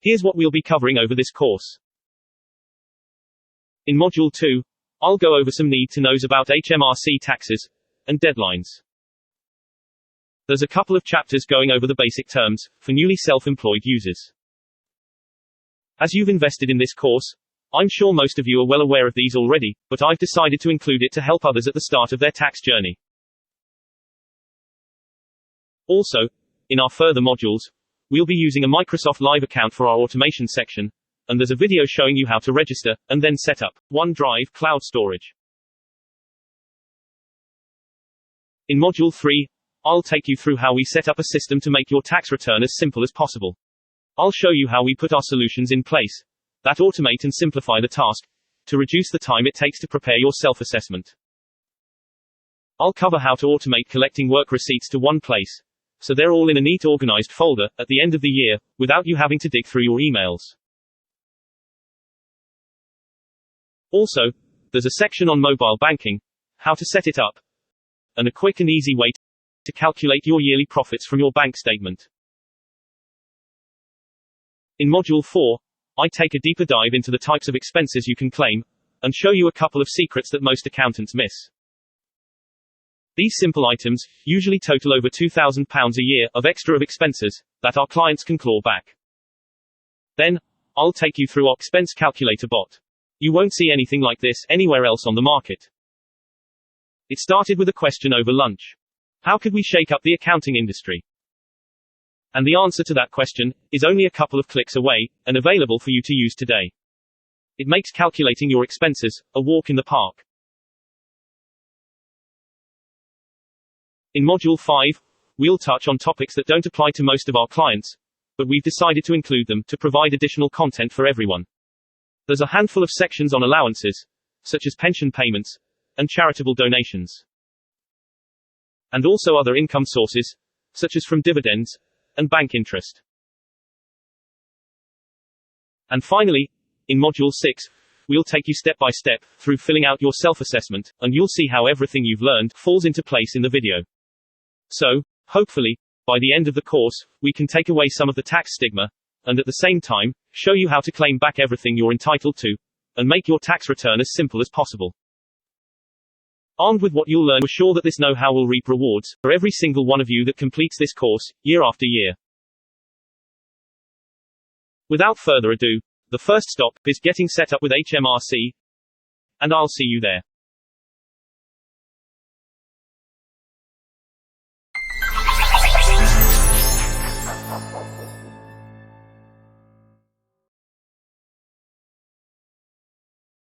Here's what we'll be covering over this course. In Module 2, I'll go over some need-to-knows about HMRC taxes and deadlines. There's a couple of chapters going over the basic terms for newly self-employed users. As you've invested in this course, I'm sure most of you are well aware of these already, but I've decided to include it to help others at the start of their tax journey. Also, in our further modules, we'll be using a Microsoft Live account for our automation section, and there's a video showing you how to register and then set up OneDrive cloud storage. In Module 3, I'll take you through how we set up a system to make your tax return as simple as possible. I'll show you how we put our solutions in place that automate and simplify the task to reduce the time it takes to prepare your self-assessment. I'll cover how to automate collecting work receipts to one place, so they're all in a neat organized folder at the end of the year, without you having to dig through your emails. Also, there's a section on mobile banking, how to set it up, and a quick and easy way to calculate your yearly profits from your bank statement. In Module 4, I take a deeper dive into the types of expenses you can claim, and show you a couple of secrets that most accountants miss. These simple items usually total over £2,000 a year of extra expenses that our clients can claw back. Then, I'll take you through our expense calculator bot. You won't see anything like this anywhere else on the market. It started with a question over lunch. How could we shake up the accounting industry? And the answer to that question is only a couple of clicks away, and available for you to use today. It makes calculating your expenses a walk in the park. In Module 5, we'll touch on topics that don't apply to most of our clients, but we've decided to include them to provide additional content for everyone. There's a handful of sections on allowances, such as pension payments and charitable donations, and also other income sources, such as from dividends and bank interest. And finally, in Module 6, we'll take you step by step through filling out your self-assessment, and you'll see how everything you've learned falls into place in the video. So, hopefully, by the end of the course, we can take away some of the tax stigma, and at the same time, show you how to claim back everything you're entitled to, and make your tax return as simple as possible. Armed with what you'll learn, we're sure that this know-how will reap rewards for every single one of you that completes this course, year after year. Without further ado, the first stop is getting set up with HMRC, and I'll see you there.